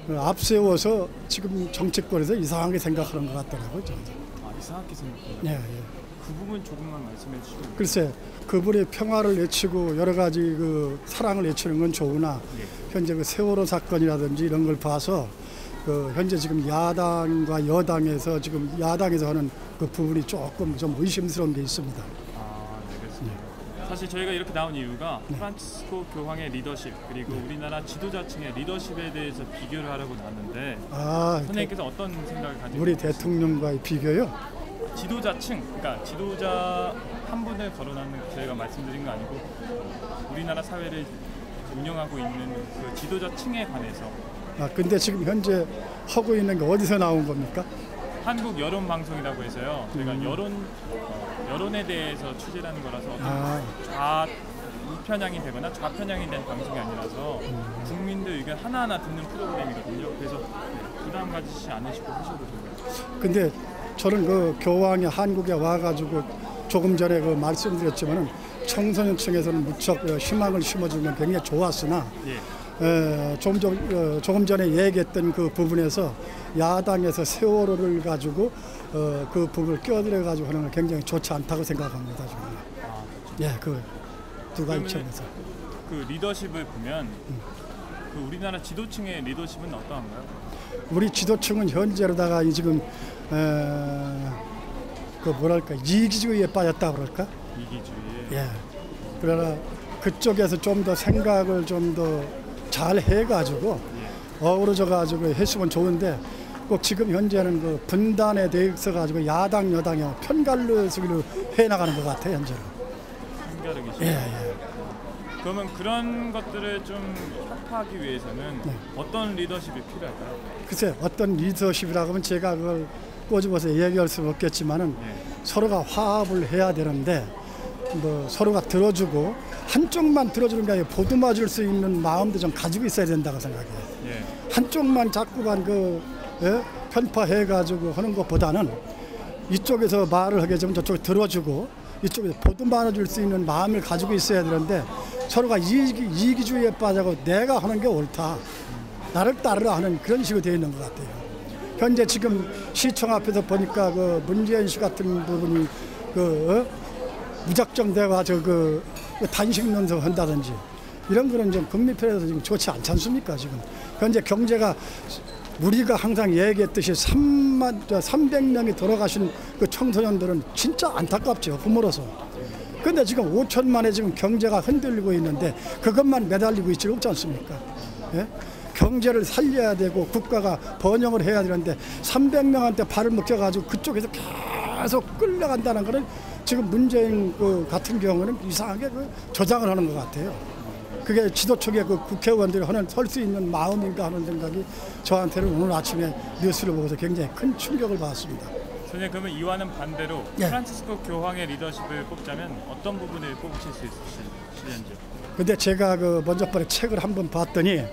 앞세워서 지금 정치권에서 이상하게 생각하는 것 같더라고요. 저는. 아, 이상하게 생각해요. 예, 예. 그 부분 조금만 말씀해 주시면. 글쎄 그분의 평화를 외치고 여러 가지 그 사랑을 외치는 건 좋으나 예. 현재 그 세월호 사건이라든지 이런 걸 봐서 그 현재 지금 야당과 여당에서 지금 야당에서 하는 그 부분이 조금 좀 의심스러운 게 있습니다. 아, 네, 알겠습니다. 사실 저희가 이렇게 나온 이유가 프란치스코 교황의 리더십 그리고 우리나라 지도자층의 리더십에 대해서 비교를 하려고 나왔는데 선생님께서 어떤 생각을 가지고 우리 계십니까? 대통령과의 비교요? 지도자층, 그러니까 지도자 한 분을 거론하는 저희가 말씀드린 거 아니고 우리나라 사회를 운영하고 있는 그 지도자층에 관해서 근데 지금 현재 하고 있는 게 어디서 나온 겁니까? 한국 여론 방송이라고 해서요. 저희가 여론에 대해서 취재하는 거라서 어떤 우편향이 되거나 좌편향이 된 방송이 아니라서 국민들 의견 하나하나 듣는 프로그램이거든요. 그래서 부담 가지지 않으시고 하셔도 됩니다. 근데 저는 그 교황이 한국에 와가지고 조금 전에 그 말씀드렸지만은 청소년층에서는 무척 희망을 심어주는 건 굉장히 좋았으나 조금 전에 얘기했던 그 부분에서 야당에서 세월호를 가지고 그 부분을 껴들여 가지고 하는 건 굉장히 좋지 않다고 생각합니다. 지금. 예, 그 두 가지 점에서. 그 리더십을 보면 그 우리나라 지도층의 리더십은 어떠한가요? 우리 지도층은 현재로다가 지금 그 뭐랄까 이기주의에 빠졌다 그럴까? 이기주의. 예. 그러나 그쪽에서 좀 더 생각을 좀 더 잘 해가지고 어우러져-가지고 했으면 좋은데 꼭 지금 현재는 그 분단에 대해서 가지고 야당 여당이 편갈르기로 해나가는 것 같아요 현재는. 편가르기죠. 예. 그러면 그런 것들을 좀 협파하기 위해서는 어떤 리더십이 필요할까요? 글쎄 어떤 리더십이라고 하면 제가 그걸 꼬집어서 얘기할 수는 없겠지만은 서로가 화합을 해야 되는데 뭐 서로가 들어주고 한쪽만 들어주는 게 아니라 보듬어줄 수 있는 마음도 좀 가지고 있어야 된다고 생각해요. 한쪽만 자꾸만 편파해가지고 하는 것보다는 이쪽에서 말을 하게 되면 저쪽에 들어주고 이쪽에서 보듬어줄 수 있는 마음을 가지고 있어야 되는데 서로가 이기주의에 빠져고 내가 하는 게 옳다. 나를 따르라 하는 그런 식으로 되어 있는 것 같아요. 현재 지금 시청 앞에서 보니까 그 문재인 씨 같은 부분이 무작정 돼가지고 그 단식 논서 한다든지 이런 거는 좀 국민 편에서 지금 좋지 않지 않습니까? 지금 현재 경제가 우리가 항상 얘기했듯이 300명이 돌아가신 그 청소년들은 진짜 안타깝죠. 부모로서. 근데 지금 5천만에 지금 경제가 흔들리고 있는데 그것만 매달리고 있지 없지 않습니까? 예? 경제를 살려야 되고 국가가 번영을 해야 되는데 300명한테 발을 묶여가지고 그쪽에서 계속 끌려간다는 거는 지금 문재인 같은 경우는 이상하게 조장을 하는 것 같아요. 그게 지도층의 그 국회의원들이 설 수 있는 마음인가 하는 생각이 저한테는 오늘 아침에 뉴스를 보고서 굉장히 큰 충격을 받았습니다. 선생님 그러면 이와는 반대로 프란치스코 교황의 리더십을 뽑자면 어떤 부분을 뽑으실 수 있으시는지? 근데 제가 그 먼저 번에 책을 한번 봤더니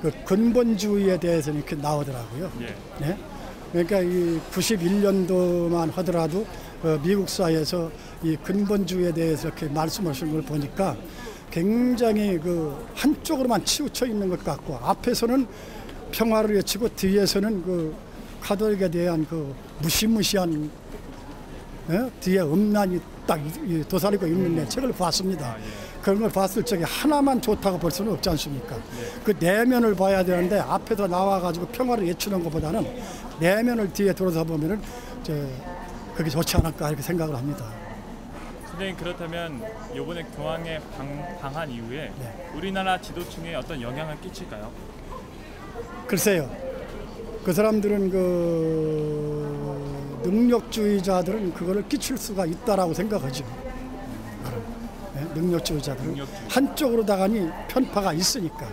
그 근본주의에 대해서 이렇게 나오더라고요. 네? 그러니까 이 91년도만 하더라도 미국 사회에서 이 근본주의에 대해서 이렇게 말씀하시는 걸 보니까 굉장히 그 한쪽으로만 치우쳐 있는 것 같고 앞에서는 평화를 외치고 뒤에서는 그 가톨릭에 대한 그 무시무시한 뒤에 음란이 딱 도사리고 있는 책을 봤습니다. 그런 걸 봤을 적에 하나만 좋다고 볼 수는 없지 않습니까? 그 내면을 봐야 되는데 앞에서 나와가지고 평화를 외치는 것보다는 내면을 뒤에 돌아서 보면은 그게 좋지 않을까 이렇게 생각을 합니다. 선생님, 그렇다면 이번에 교황의 방한 이후에 우리나라 지도층에 어떤 영향을 끼칠까요? 글쎄요. 그 사람들은 그 능력주의자들은 그거를 끼칠 수가 있다라고 생각하죠. 능력주의자들은 한쪽으로다가니 편파가 있으니까.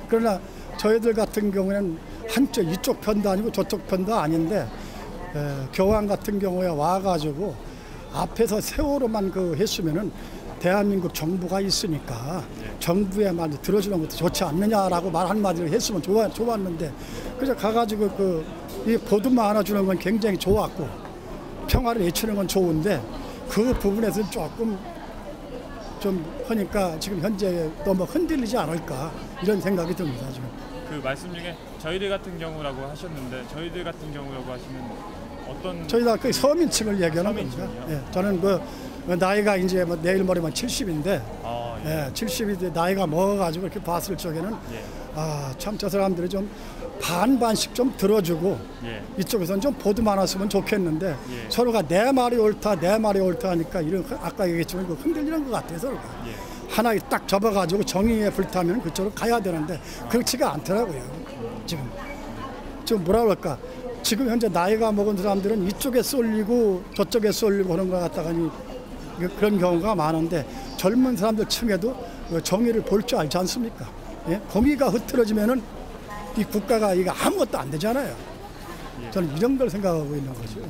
그러나 저희들 같은 경우에는 한쪽 이쪽 편도 아니고 저쪽 편도 아닌데 교황 같은 경우에 와가지고 앞에서 세월호만 그 했으면은 대한민국 정부가 있으니까 정부의 말 들어주는 것도 좋지 않느냐라고 말 한마디를 했으면 좋았는데 그래서 가가지고 이 보도만 하나 주는 건 굉장히 좋았고 평화를 외치는 건 좋은데 그 부분에서는 조금 좀 하니까 지금 현재 너무 흔들리지 않을까 이런 생각이 듭니다. 지금. 그 말씀 중에 저희들 같은 경우라고 하셨는데 저희들 같은 경우라고 하시면 어떤? 저희가 그 서민층을 얘기하는 겁니다. 예, 저는 그 나이가 이제 뭐 내일 모레면 70인데 70이 나이가 먹어가지고 이렇게 봤을 적에는 참 저 사람들이 좀 반반씩 좀 들어주고 이쪽에서는 좀 보도만 왔으면 좋겠는데 서로가 내 말이 옳다 하니까 이런 아까 얘기했지만 흔들리는 것 같아서 하나에 딱 접어가지고 정의에 불타면 그쪽으로 가야 되는데 그렇지가 않더라고요. 지금 뭐라 그럴까? 지금 현재 나이가 먹은 사람들은 이쪽에 쏠리고 저쪽에 쏠리고 하는 것 같다가니 그런 경우가 많은데 젊은 사람들 층에도 정의를 볼 줄 알지 않습니까? 공의가 흐트러지면은 이 국가가 이거 아무것도 안 되잖아요. 저는 이런 걸 생각하고 있는 거죠.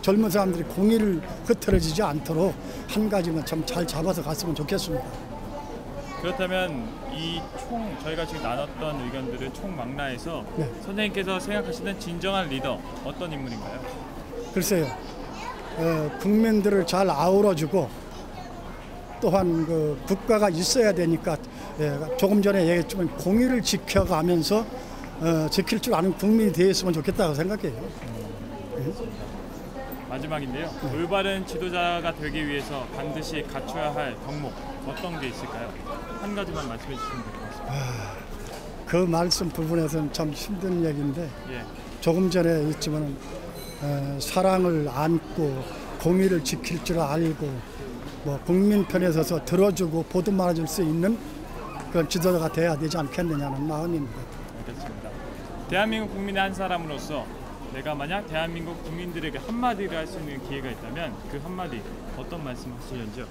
젊은 사람들이 공의를 흐트러지지 않도록 한 가지만 참 잘 잡아서 갔으면 좋겠습니다. 그렇다면 이 저희가 지금 나눴던 의견들을 총망라해서 선생님께서 생각하시는 진정한 리더 어떤 인물인가요? 글쎄요. 국민들을 잘 아우러주고 또한 그 국가가 있어야 되니까 조금 전에 얘기했지만 공의를 지켜가면서 지킬 줄 아는 국민이 되었으면 좋겠다고 생각해요. 마지막인데요. 올바른 지도자가 되기 위해서 반드시 갖춰야 할 덕목 어떤 게 있을까요? 한 가지만 말씀해 주시면 될 것 같습니다. 그 말씀 부분에서는 참 힘든 얘기인데 조금 전에 있지만 사랑을 안고 공의를 지킬 줄 알고 뭐 국민 편에 서서 들어주고 보도 말아줄 수 있는 그런 지도자가 돼야 되지 않겠느냐는 마음입니다. 알겠습니다. 대한민국 국민의 한 사람으로서 내가 만약 대한민국 국민들에게 한마디를 할 수 있는 기회가 있다면 그 한마디 어떤 말씀 하시는지요?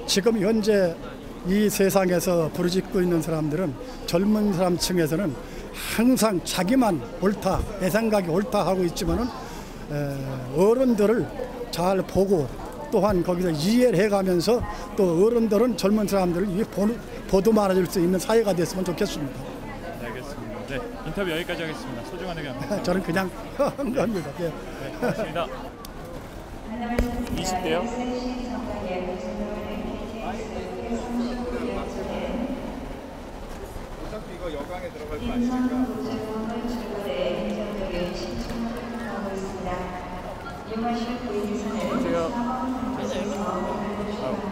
지금 현재 이 세상에서 부르짖고 있는 사람들은 젊은 사람 층에서는 항상 자기만 옳다, 내 생각이 옳다 하고 있지만은 어른들을 잘 보고 또한 거기서 이해를 해가면서 또 어른들은 젊은 사람들을 보도 말아줄 수 있는 사회가 됐으면 좋겠습니다. 네, 알겠습니다. 네, 인터뷰 여기까지 하겠습니다. 소중한 의견 감사합니다. 저는 그냥 한 겁니다. 고맙습니다. 20대요? 어차피 이거 여강에 들어갈 거 아니니까.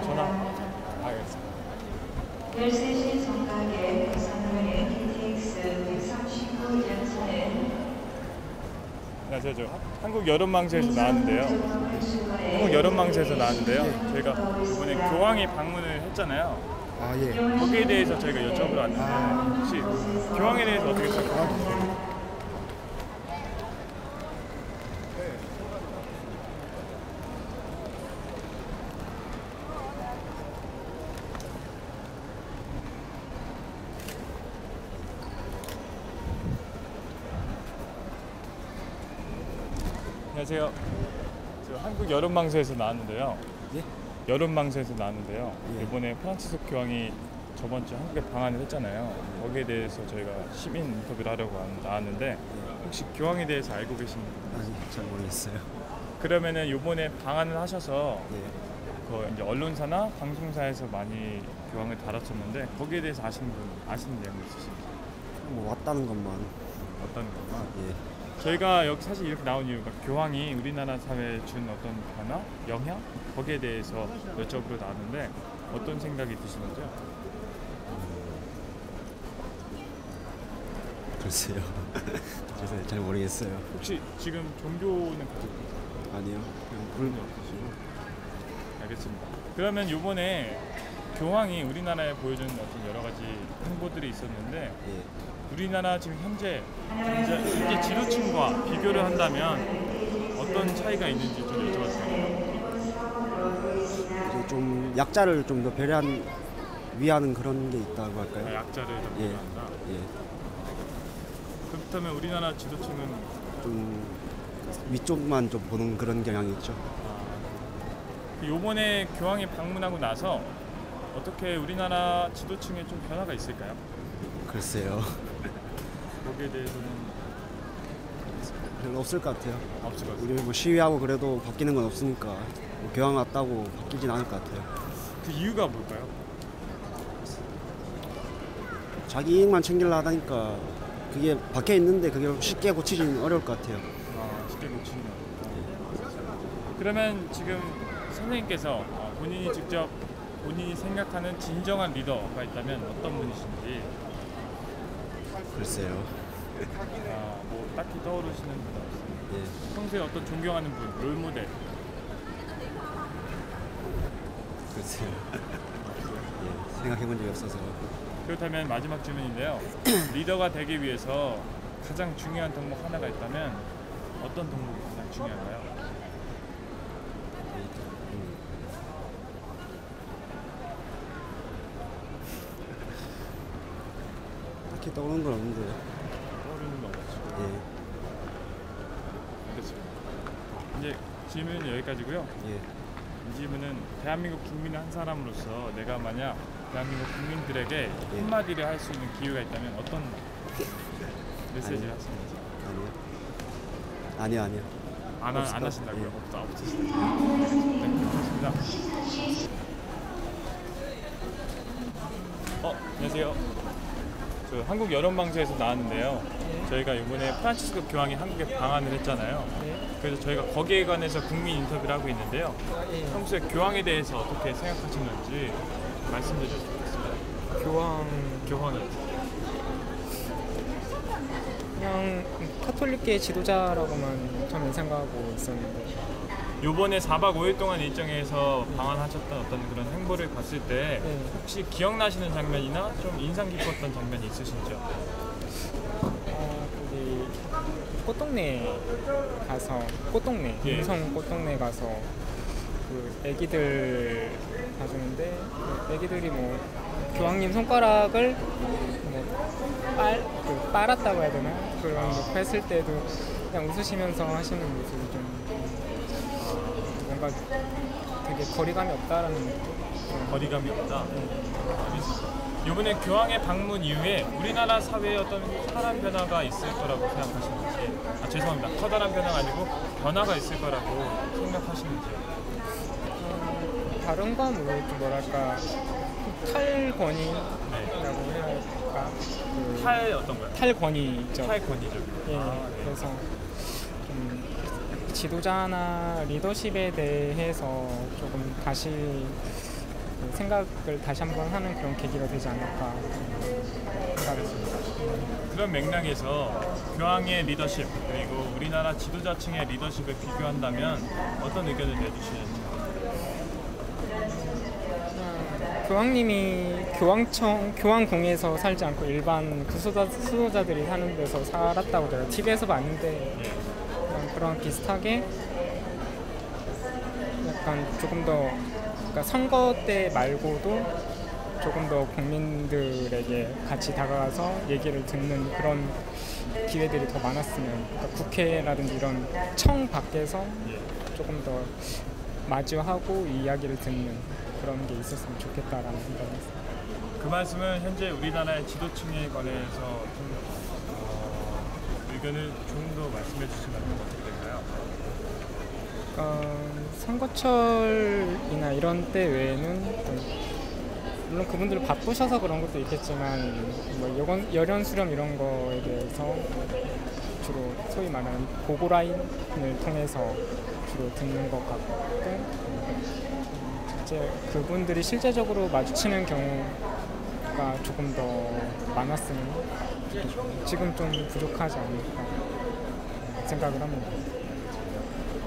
전화. 알겠습니다. 13시 정각에 부산으로의 KTX 139연선은 안녕하세요. 저 한국 여론망세에서 나왔는데요. 한국 여론망세에서 나왔는데요. 저희가 이번에 교황이 방문을 했잖아요. 거기에 대해서 저희가 여쭤보러 왔는데 혹시 교황에 대해서 어떻게 생각하세요? 안녕하세요. 저 한국 여론망세에서 나왔는데요. 여론망세에서 나왔는데요. 이번에 프란치스코 교황이 저번 주 한국에 방한을 했잖아요. 거기에 대해서 저희가 시민 인터뷰를 하려고 나왔는데 혹시 교황에 대해서 알고 계신 분? 아직 잘 모르겠어요. 그러면은 요번에 방한을 하셔서 네. 그 이제 언론사나 방송사에서 많이 교황을 다뤘었는데 거기에 대해서 아시는 내용 있으신가요? 뭐 왔다는 것만. 어떤 것만? 예. 저희가 여기 사실 이렇게 나온 이유가 교황이 우리나라 사회에 준 어떤 변화, 영향 거기에 대해서 여쭤보러 나왔는데 어떤 생각이 드시는지요? 글쎄요. 그래서 잘 모르겠어요. 혹시 지금 종교는 가지고 계세요? 아니요. 그냥 불은 없으시고. 알겠습니다. 그러면 이번에 교황이 우리나라에 보여준 어떤 여러 가지 행보들이 있었는데 예. 우리나라 지금 현재 지도층과 비교를 한다면 어떤 차이가 있는지 좀 여쭤봐도 될까요? 이제 좀 약자를 좀 더 위하는 그런 게 있다고 할까요? 아, 약자를 좀 예. 배려한다. 예. 그렇다면 우리나라 지도층은 좀 위쪽만 좀 보는 그런 경향이 있죠. 이번에 교황이 방문하고 나서 어떻게 우리나라 지도층에 좀 변화가 있을까요? 글쎄요. 거기에 대해서는 별로 없을 것 같아요. 없을 것 같아요. 우리 뭐 시위하고 그래도 바뀌는 건 없으니까 뭐 교황 왔다고 바뀌진 않을 것 같아요. 그 이유가 뭘까요? 자기 이익만 챙기려 하다니까 그게 박혀 있는데 그게 쉽게 고치기는 어려울 것 같아요. 아, 쉽게 고치는 거. 그러면 지금 선생님께서 본인이 직접 본인이 생각하는 진정한 리더가 있다면 어떤 분이신지 글쎄요. 뭐 딱히 떠오르시는 분 없어요? 예. 평소에 어떤 존경하는 분, 롤모델 글쎄요. 예. 생각해본 적이 없어서. 그렇다면 마지막 질문인데요. 리더가 되기 위해서 가장 중요한 덕목 하나가 있다면 어떤 덕목이 가장 중요한가요? 딱히 떠오르는 건 없는데. 떠오르는 거 없죠. 예. 알겠습니다. 이제 질문은 여기까지고요. 예. 이 질문은 대한민국 국민 한 사람으로서 내가 만약 대한민국 국민들에게 한마디를 할 수 있는 기회가 있다면 어떤 메시지를 하시는지? 아니요. 안 하신다고요? 예. 없으시다. 네, 고맙습니다. 안녕하세요. 저 한국 여론방송에서 나왔는데요. 저희가 이번에 프란치스코 교황이 한국에 방한을 했잖아요. 그래서 저희가 거기에 관해서 국민 인터뷰를 하고 있는데요. 평소에 교황에 대해서 어떻게 생각하시는지 말씀해 주시면 좋겠습니다. 교황이 그냥 카톨릭계 지도자라고만 저는 생각하고 있었는데 요번에 4박 5일 동안 일정에서 방한하셨던 어떤 그런 행보를 봤을 때 혹시 기억나시는 장면이나 좀 인상 깊었던 장면이 있으신지요? 거기 꽃동네 가서 인성 꽃동네 가서 그 애기들 봐주는데 그 애기들이 뭐 교황님 손가락을 빨았다고 해야 되나? 그런 거 했을 때도 그냥 웃으시면서 하시는 모습이 좀 뭔가 되게 거리감이 없다라는 느낌? 거리감이 없다? 이번에 교황의 방문 이후에 우리나라 사회에 어떤 커다란 변화가 있을 거라고 생각하시는지 죄송합니다. 커다란 변화가 아니고 변화가 있을 거라고 생각하시는지요? 다른 건 모르겠고 뭐랄까 탈권위라고 해야 할까? 탈 어떤 거요? 탈권위죠. 탈권위죠. 네. 그래서 좀 지도자나 리더십에 대해서 조금 다시 생각을 다시 한번 하는 그런 계기가 되지 않을까 생각했습니다. 그런 맥락에서 교황의 리더십 그리고 우리나라 지도자층의 리더십을 비교한다면 어떤 의견을 내주시는지? 교황님이 교황궁에서 살지 않고 일반 수도자들이 사는 데서 살았다고 제가 TV에서 봤는데 그런 비슷하게 약간 조금 더 그러니까 선거 때 말고도 조금 더 국민들에게 같이 다가가서 얘기를 듣는 그런 기회들이 더 많았으면 그러니까 국회라든지 이런 청 밖에서 조금 더 마주하고 이야기를 듣는 그런 게 있었으면 좋겠다라는 생각이 있습니다. 그 말씀은 현재 우리나라의 지도층에 관해서 좀 의견을 좀 더 말씀해 주시면 어떻게 될까요? 선거철이나 이런 때 외에는 물론 그분들 바쁘셔서 그런 것도 있겠지만 뭐 열연 수렴 이런 거에 대해서 주로 소위 말하는 보고 라인을 통해서 주로 듣는 것 같고 이제 그분들이 실제적으로 마주치는 경우가 조금 더 많았으면 지금 좀 부족하지 않을까 생각을 합니다.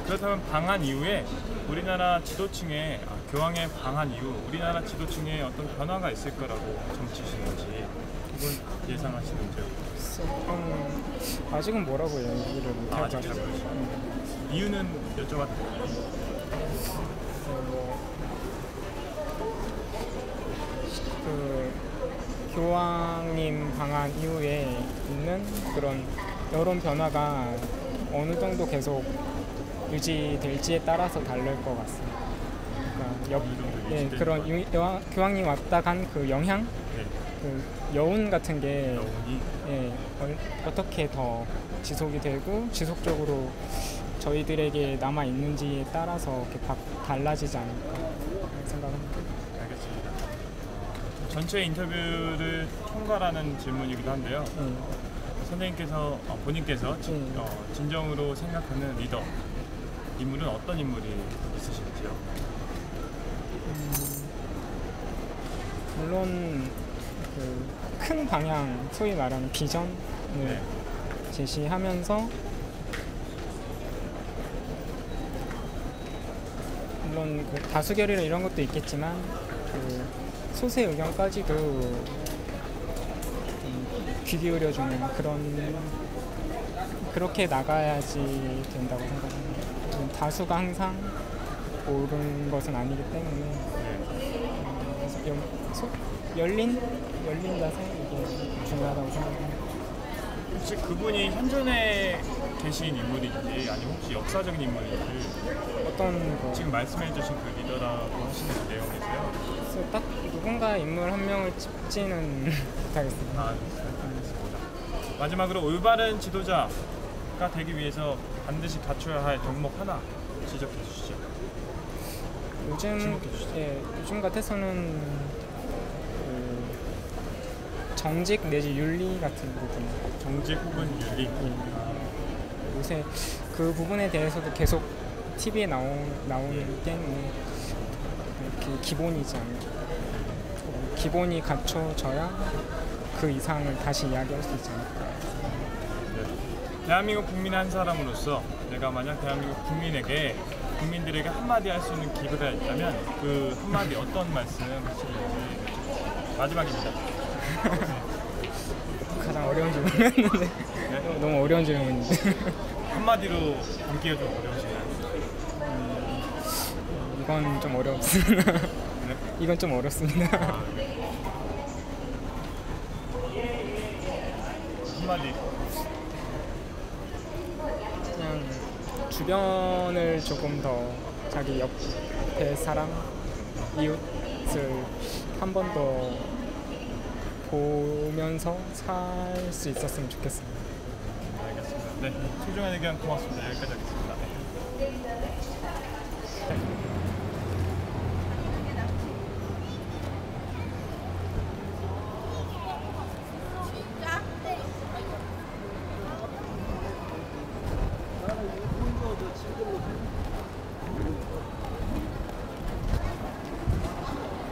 그렇다면 방한 이후에 우리나라 지도층의 교황의 방한 이후 우리나라 지도층에 어떤 변화가 있을 거라고 점치시는지 그건 예상하시는지요? 아직은 뭐라고 얘기를 못할 것 같아요. 이유는 여쭤봐도 될까요? 그 교황님 방한 이후에 있는 그런 여론 변화가 어느 정도 계속 유지될지에 따라서 다를 것 같습니다. 그러니까 그런 교황님 왔다 간 그 영향, 그 여운 같은 게 어떻게 더 지속이 되고 지속적으로 저희들에게 남아 있는지에 따라서 이렇게 달라지지 않을까 생각합니다. 알겠습니다. 전체 인터뷰를 총괄하는 질문이기도 한데요. 선생님께서 본인께서 진정으로 생각하는 리더 인물은 어떤 인물이 있으신지요? 물론 그 큰 방향, 소위 말하는 비전을 제시하면서 물론 그 다수결이나 이런 것도 있겠지만 그 소수의 의견까지도 귀 기울여주는 그렇게 나가야지 된다고 생각합니다. 다수가 항상 옳은 것은 아니기 때문에 열린 자세 이게 중요하다고 생각합니다. 혹시 그분이 현존에 계신 인물인지 아니면 혹시 역사적인 인물인지 어떤 거 지금 말씀해주신 그 리더라고 하시는 그 내용에서요? 그래서 딱 누군가 인물 한 명을 찝지는 못하겠습니다. 알겠습니다. 마지막으로 올바른 지도자가 되기 위해서 반드시 갖춰야 할 덕목 하나 지적해 주시죠. 요즘 같아서는 정직 내지 윤리 같은 부분. 정직 혹은 윤리. 요새 그 부분에 대해서도 계속 TV에 나오기 때문에 기본이지 않을까. 기본이 갖춰져야 그 이상을 다시 이야기할 수 있지 않을까. 대한민국 국민 한 사람으로서 내가 만약 대한민국 국민들에게 한마디 할 수 있는 기회가 있다면 그 한마디 어떤 말씀 하시는지 마지막입니다. 가장 어려운 질문이었는데 너무 어려운 질문인데 한마디로 담기가 좀 어려우신가요? 이건 좀 어렵습니다. 이건 좀 어렵습니다. 한마디. 그냥 주변을 조금 더 자기 옆에 사람, 이웃을 한 번 더 보면서 살 수 있었으면 좋겠습니다. 알겠습니다. 네, 소중한 의견 고맙습니다. 여기까지 하겠습니다.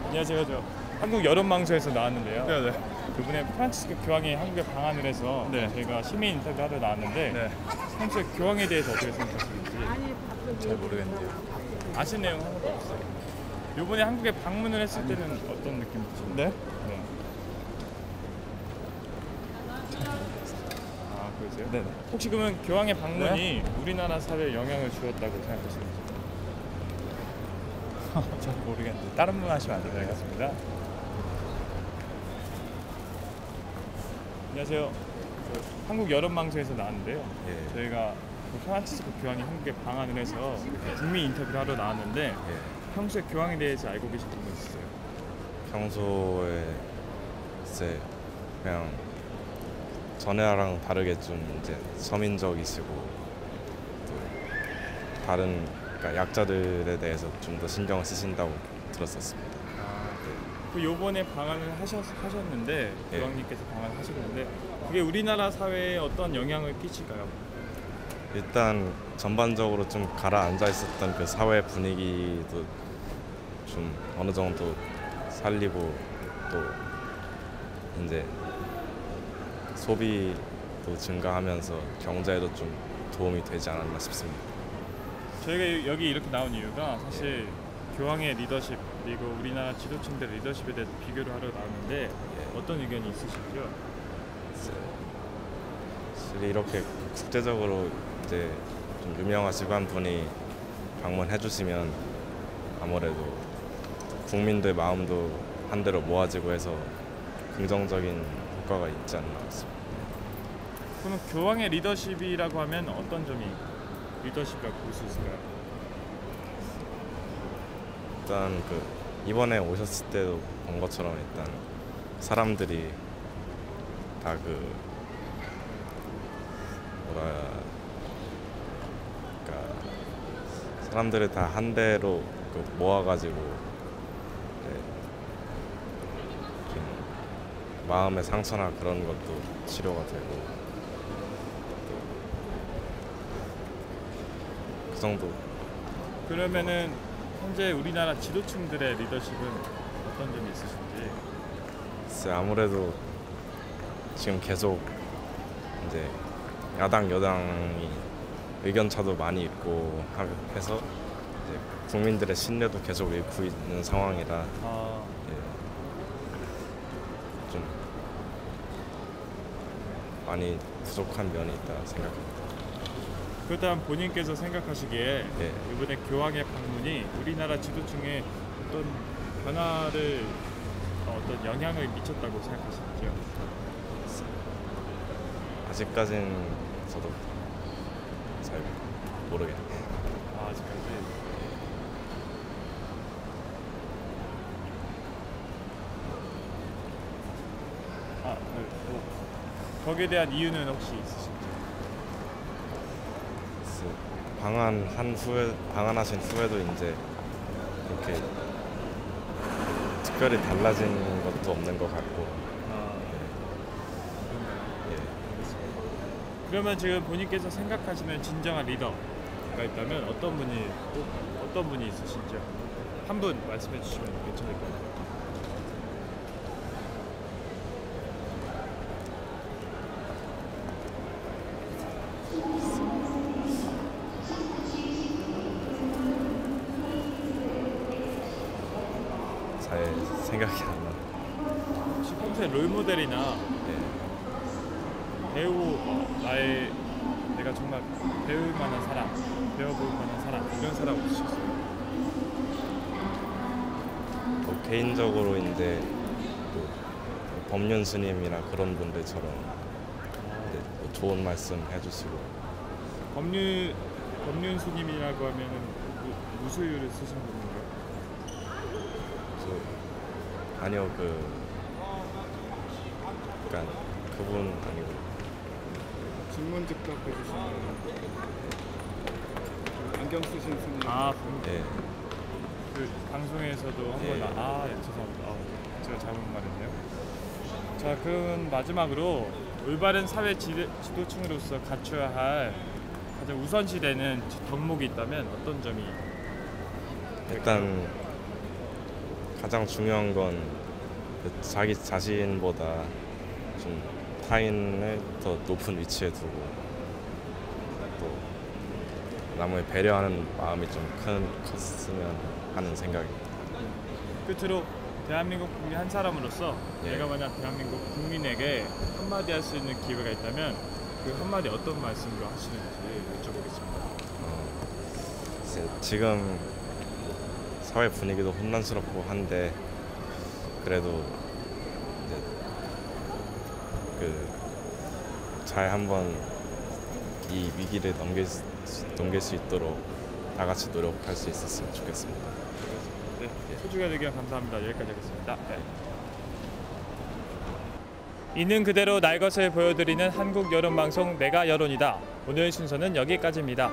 안녕하세요. 저 한국 여론망소에서 나왔는데요. 네네. 이번에 프란치스코 교황이 한국에 방한을 해서 저희가 시민 인터뷰하러 나왔는데 평소에 교황에 대해서 어떻게 생각하시는지 잘 모르겠네요. 아시는 내용 하나도 없어요. 이번에 한국에 방문을 했을 때는 어떤 느낌 드시나요? 네? 아, 그러세요? 네네. 혹시 그러면 교황의 방문이 우리나라 사회에 영향을 주었다고 생각하시는지? 잘 모르겠는데 다른 분 하시면 안 될까요? 알겠습니다. 안녕하세요. 한국 여론방송에서 나왔는데요. 저희가 프란치스코 교황이 한국에 방한을 해서 국민 인터뷰를 하러 나왔는데 평소에 교황에 대해서 알고 계신 분 있으세요? 평소에 글쎄 그냥 전에랑 다르게 좀 이제 서민적이시고 또 다른 그러니까 약자들에 대해서 좀 더 신경을 쓰신다고 들었었습니다. 그 요번에 방한을 하셨는데 예. 교황님께서 방한을 하셨는데 그게 우리나라 사회에 어떤 영향을 끼칠까요? 일단 전반적으로 좀 가라앉아 있었던 그 사회 분위기도 좀 어느 정도 살리고 또 이제 소비도 증가하면서 경제에도 좀 도움이 되지 않았나 싶습니다. 저희가 여기 이렇게 나온 이유가 사실 교황의 리더십 그리고 우리나라 지도층들의 리더십에 대해서 비교를 하러 나왔는데 어떤 의견이 있으시죠? 사실 이렇게 국제적으로 이제 좀 유명하시고 한 분이 방문해 주시면 아무래도 국민들 마음도 한대로 모아지고 해서 긍정적인 효과가 있지 않나 싶습니다. 그럼 교황의 리더십이라고 하면 어떤 점이 리더십이라고 볼 수 있을까요? 일단 그 이번에 오셨을 때도 본 것처럼 일단 사람들이 다 그 그러니까 사람들을 다 한 대로 그 모아가지고 좀 마음의 상처나 그런 것도 치료가 되고 그 정도. 그러면은 현재 우리나라 지도층들의 리더십은 어떤 점이 있으신지? 글쎄 아무래도 지금 계속 이제 야당 여당이 의견 차도 많이 있고 해서 이제 국민들의 신뢰도 계속 잃고 있는 상황이라 좀 많이 부족한 면이 있다 생각합니다. 그렇다면 본인께서 생각하시기에 이번에 교황의 방문이 우리나라 지도층에 어떤 변화를 어떤 영향을 미쳤다고 생각하시는지요? 아직까진 저도 잘 모르겠네요. 아직까지? 거기에 대한 이유는 혹시 있으신지? 방한하신 후에도 이제 이렇게 특별히 달라진 것도 없는 것 같고. 그러면 지금 본인께서 생각하시는 진정한 리더가 있다면 어떤 분이 있으신지요? 한 분 말씀해 주시면 괜찮을 것 같아요. 잘 생각이 안 나. 혹시 평소에 롤모델이나 배우 내가 정말 배울 만한 사람, 배워볼 만한 사람 이런 사람 없으셨어요? 뭐 개인적으로 이제 뭐 법륜 스님이나 그런 분들처럼 이제 뭐 좋은 말씀 해주시고. 법륜 스님이라고 하면은 무술을 쓰신 분인가요? 아니요 그러니까 그분 아니고. 진문즉답 해주시는 안경 쓰신 스님. 네. 그 방송에서도 한번 죄송합니다. 제가 잘못 말했네요. 자, 그럼 마지막으로 올바른 사회 지도층으로서 갖춰야 할 가장 우선시되는 덕목이 있다면 어떤 점이? 일단 가장 중요한 건 자기 자신보다 좀 타인을 더 높은 위치에 두고 또 남을 배려하는 마음이 좀 컸으면 하는 생각입니다. 끝으로 대한민국 국민 한 사람으로서 내가 만약 대한민국 국민에게 한마디 할 수 있는 기회가 있다면 그 한마디 어떤 말씀으로 하시는지 여쭤보겠습니다. 지금 사회 분위기도 혼란스럽고 한데 그래도 잘 한번 이 위기를 넘길 수 있도록 다 같이 노력할 수 있었으면 좋겠습니다. 네, 소중한 의견 감사합니다. 여기까지 하겠습니다. 있는 그대로 날 것을 보여드리는 한국 여론 방송 내가 여론이다. 오늘 순서는 여기까지입니다.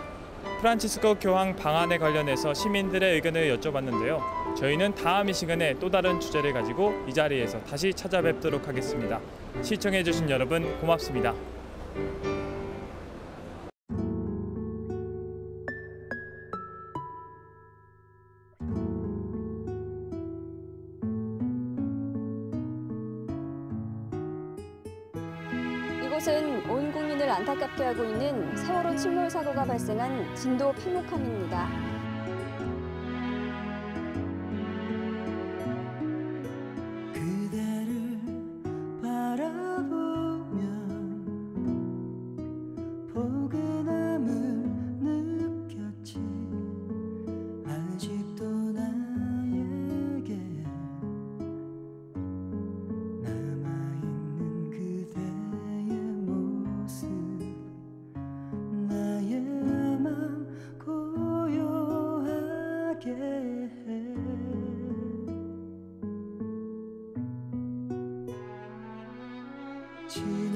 프란치스코 교황 방안에 관련해서 시민들의 의견을 여쭤봤는데요. 저희는 다음 이 시간에 또 다른 주제를 가지고 이 자리에서 다시 찾아뵙도록 하겠습니다. 시청해주신 여러분 고맙습니다. 이곳은 온 국민을 안타깝게 하고 있는 세월호 침몰 사고가 발생한 진도 팽목항입니다. 그대를 바라보면 포근함을 느꼈지. 아직도 나에게 남아있는 그대의 모습, 나의 맘 고요하게 해. 지금